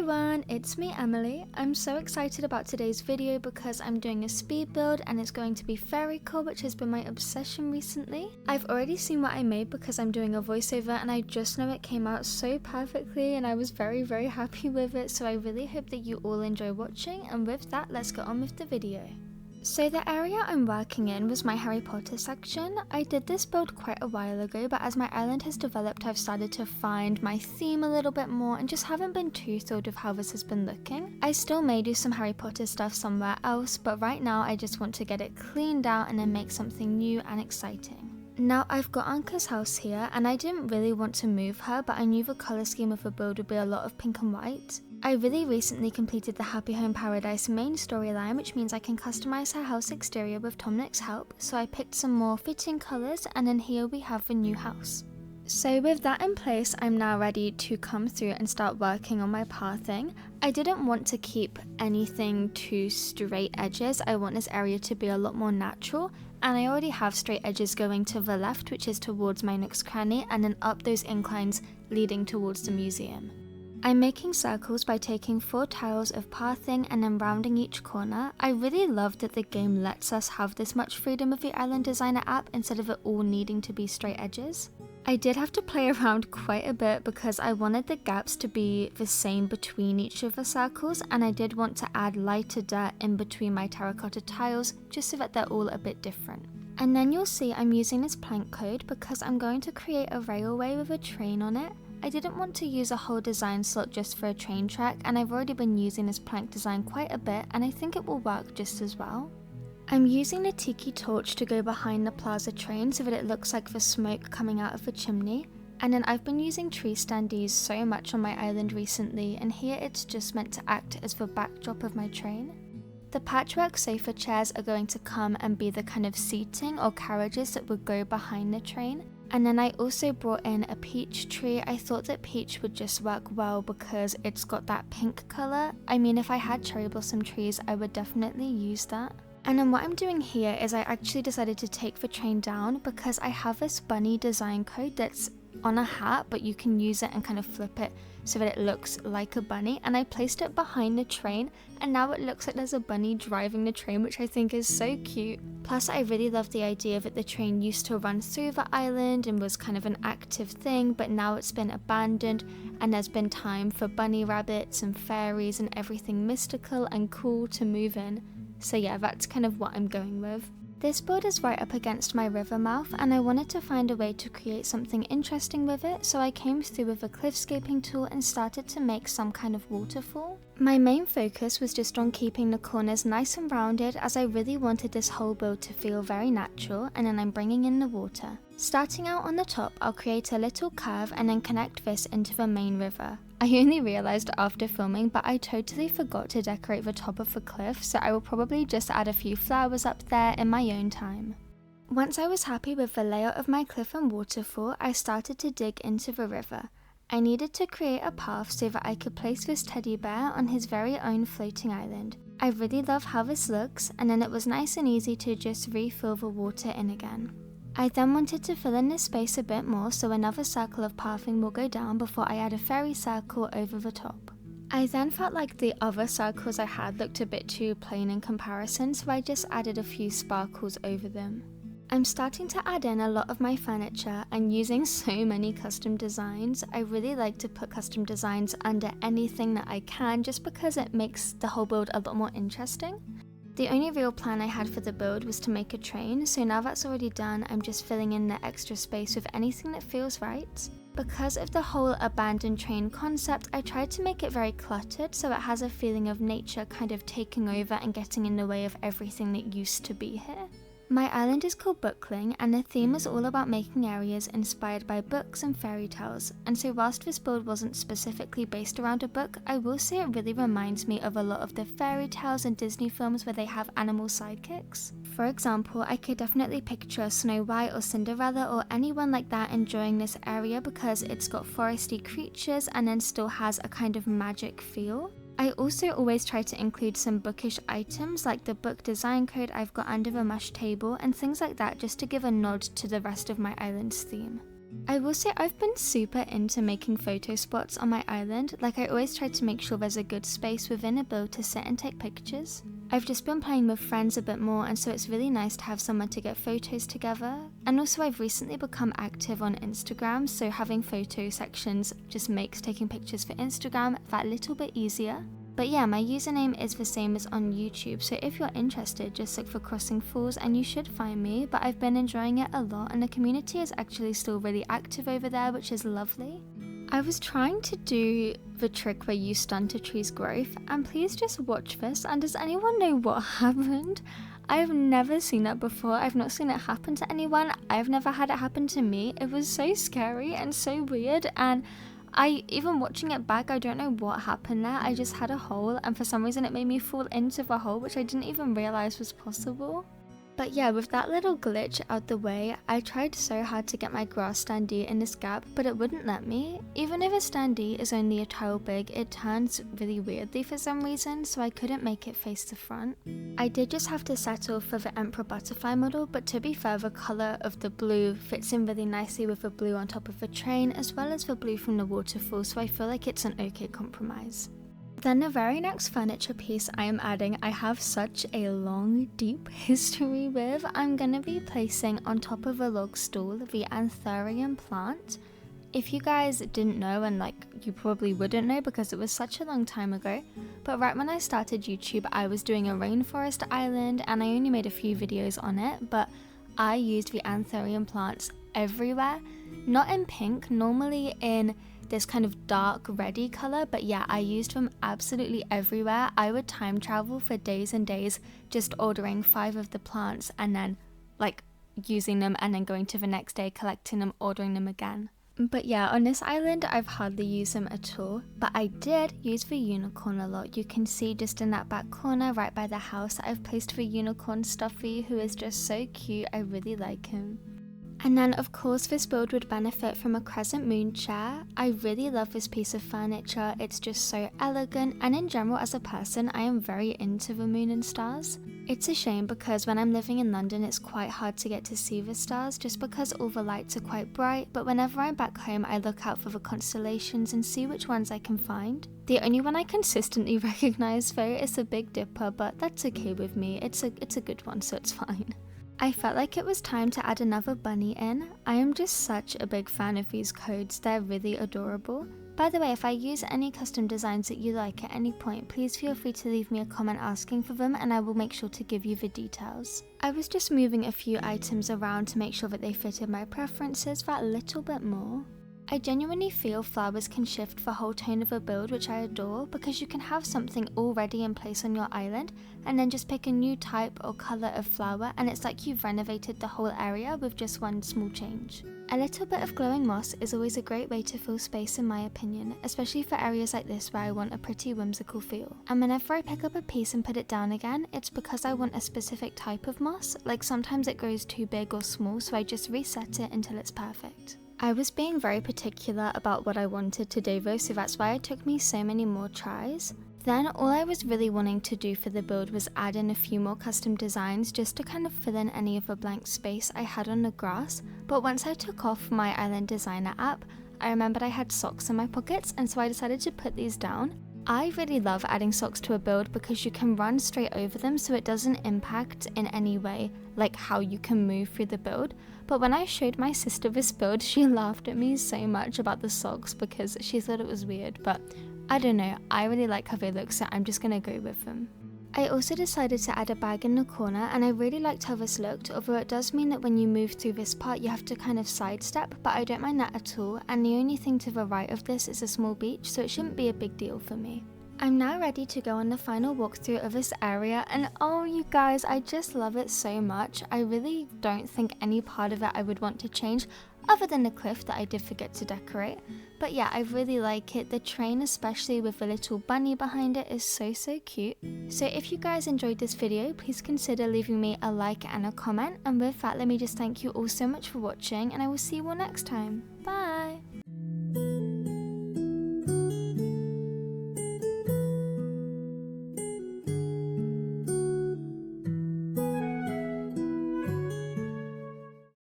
everyone, it's me Emily. I'm so excited about today's video because I'm doing a speed build and it's going to be Fairycore, which has been my obsession recently. I've already seen what I made because I'm doing a voiceover and I just know it came out so perfectly and I was very happy with it, so I really hope that you all enjoy watching, and with that, let's get on with the video. So the area I'm working in was my Harry Potter section. I did this build quite a while ago, but as my island has developed, I've started to find my theme a little bit more and just haven't been too thrilled with how this has been looking. I still may do some Harry Potter stuff somewhere else, but right now I just want to get it cleaned out and then make something new and exciting. Now I've got Anka's house here and I didn't really want to move her, but I knew the colour scheme of the build would be a lot of pink and white. I really recently completed the Happy Home Paradise main storyline, which means I can customise her house exterior with Tom Nook's help, so I picked some more fitting colours and then here we have the new house. So with that in place, I'm now ready to come through and start working on my pathing. I didn't want to keep anything to straight edges. I want this area to be a lot more natural, and I already have straight edges going to the left, which is towards my Nook's Cranny, and then up those inclines leading towards the museum. I'm making circles by taking 4 tiles of pathing and then rounding each corner. I really love that the game lets us have this much freedom with the Island Designer app instead of it all needing to be straight edges. I did have to play around quite a bit because I wanted the gaps to be the same between each of the circles, and I did want to add lighter dirt in between my terracotta tiles just so that they're all a bit different. And then you'll see I'm using this plank code because I'm going to create a railway with a train on it. I didn't want to use a whole design slot just for a train track, and I've already been using this plank design quite a bit and I think it will work just as well. I'm using the tiki torch to go behind the plaza train so that it looks like the smoke coming out of the chimney, and then I've been using tree standees so much on my island recently, and here it's just meant to act as the backdrop of my train. The patchwork sofa chairs are going to come and be the kind of seating or carriages that would go behind the train. And then I also brought in a peach tree. I thought that peach would just work well because it's got that pink colour. I mean, if I had cherry blossom trees, I would definitely use that. And then what I'm doing here is I actually decided to take the train down because I have this bunny design code that's on a hat, but you can use it and kind of flip it so that it looks like a bunny, and I placed it behind the train and now it looks like there's a bunny driving the train, which I think is so cute. Plus I really love the idea that the train used to run through the island and was kind of an active thing, but now it's been abandoned and there's been time for bunny rabbits and fairies and everything mystical and cool to move in. So yeah, that's kind of what I'm going with. This build is right up against my river mouth and I wanted to find a way to create something interesting with it, so I came through with a cliffscaping tool and started to make some kind of waterfall. My main focus was just on keeping the corners nice and rounded as I really wanted this whole build to feel very natural, and then I'm bringing in the water. Starting out on the top, I'll create a little curve and then connect this into the main river. I only realised after filming, but I totally forgot to decorate the top of the cliff, so I will probably just add a few flowers up there in my own time. Once I was happy with the layout of my cliff and waterfall, I started to dig into the river. I needed to create a path so that I could place this teddy bear on his very own floating island. I really love how this looks, and then it was nice and easy to just refill the water in again. I then wanted to fill in this space a bit more, so another circle of pathing will go down before I add a fairy circle over the top. I then felt like the other circles I had looked a bit too plain in comparison, so I just added a few sparkles over them. I'm starting to add in a lot of my furniture and using so many custom designs. I really like to put custom designs under anything that I can just because it makes the whole build a lot more interesting. The only real plan I had for the build was to make a train, so now that's already done, I'm just filling in the extra space with anything that feels right. Because of the whole abandoned train concept, I tried to make it very cluttered so it has a feeling of nature kind of taking over and getting in the way of everything that used to be here. My island is called Bookling, and the theme is all about making areas inspired by books and fairy tales, and so whilst this build wasn't specifically based around a book, I will say it really reminds me of a lot of the fairy tales and Disney films where they have animal sidekicks. For example, I could definitely picture Snow White or Cinderella or anyone like that enjoying this area because it's got foresty creatures and then still has a kind of magic feel. I also always try to include some bookish items like the book design code I've got under the mush table and things like that, just to give a nod to the rest of my island's theme. I will say I've been super into making photo spots on my island. Like, I always try to make sure there's a good space within a build to sit and take pictures. I've just been playing with friends a bit more, and so it's really nice to have someone to get photos together. And also I've recently become active on Instagram, so having photo sections just makes taking pictures for Instagram that little bit easier. But yeah, my username is the same as on YouTube, so if you're interested, just look for Crossing Falls and you should find me. But I've been enjoying it a lot, and the community is actually still really active over there, which is lovely. I was trying to do the trick where you stunt a tree's growth, and please just watch this, and does anyone know what happened? I've never seen that before. I've not seen it happen to anyone. I've never had it happen to me. It was so scary and so weird, and even watching it back, I don't know what happened there. I just had a hole, and for some reason it made me fall into the hole, which I didn't even realize was possible. But yeah, with that little glitch out the way, I tried so hard to get my grass standee in this gap, but it wouldn't let me. Even if a standee is only a tile big, it turns really weirdly for some reason, so I couldn't make it face the front. I did just have to settle for the Emperor Butterfly model, but to be fair, the colour of the blue fits in really nicely with the blue on top of the train, as well as the blue from the waterfall, so I feel like it's an okay compromise. Then the very next furniture piece I am adding, I have such a long, deep history with. I'm going to be placing on top of a log stool the anthurium plant. If you guys didn't know, and you probably wouldn't know because it was such a long time ago, but right when I started YouTube, I was doing a rainforest island and I only made a few videos on it, but I used the anthurium plants everywhere. Not in pink, normally in this kind of dark reddy color, but yeah, I used them absolutely everywhere. I would time travel for days and days just ordering 5 of the plants and then using them and then going to the next day, collecting them, ordering them again. But yeah, on this island I've hardly used them at all, but I did use the unicorn a lot. You can see just in that back corner right by the house, I've placed the unicorn Stuffy, who is just so cute. I really like him. And then of course this build would benefit from a crescent moon chair. I really love this piece of furniture, it's just so elegant, and in general as a person I am very into the moon and stars. It's a shame because when I'm living in London it's quite hard to get to see the stars just because all the lights are quite bright, but whenever I'm back home I look out for the constellations and see which ones I can find. The only one I consistently recognise though is the Big Dipper, but that's okay with me, it's a good one so it's fine. I felt like it was time to add another bunny in. I am just such a big fan of these codes, they're really adorable. By the way, if I use any custom designs that you like at any point, please feel free to leave me a comment asking for them and I will make sure to give you the details. I was just moving a few items around to make sure that they fitted my preferences that little bit more. I genuinely feel flowers can shift the whole tone of a build, which I adore, because you can have something already in place on your island and then just pick a new type or colour of flower and it's like you've renovated the whole area with just one small change. A little bit of glowing moss is always a great way to fill space in my opinion, especially for areas like this where I want a pretty whimsical feel. And whenever I pick up a piece and put it down again, it's because I want a specific type of moss, like sometimes it grows too big or small, so I just reset it until it's perfect. I was being very particular about what I wanted to do though, so that's why it took me so many more tries. Then all I was really wanting to do for the build was add in a few more custom designs just to kind of fill in any of the blank space I had on the grass, but once I took off my Island Designer app, I remembered I had socks in my pockets and so I decided to put these down. I really love adding socks to a build because you can run straight over them so it doesn't impact in any way like how you can move through the build. But when I showed my sister this build, she laughed at me so much about the socks because she thought it was weird, but I don't know, I really like how they look so I'm just gonna go with them. I also decided to add a bag in the corner and I really liked how this looked, although it does mean that when you move through this part you have to kind of sidestep, but I don't mind that at all, and the only thing to the right of this is a small beach, so it shouldn't be a big deal for me. I'm now ready to go on the final walkthrough of this area and oh you guys, I just love it so much. I really don't think any part of it I would want to change other than the cliff that I did forget to decorate. But yeah, I really like it. The train, especially with the little bunny behind it, is so cute. So if you guys enjoyed this video, please consider leaving me a like and a comment. And with that, let me just thank you all so much for watching and I will see you all next time. Bye!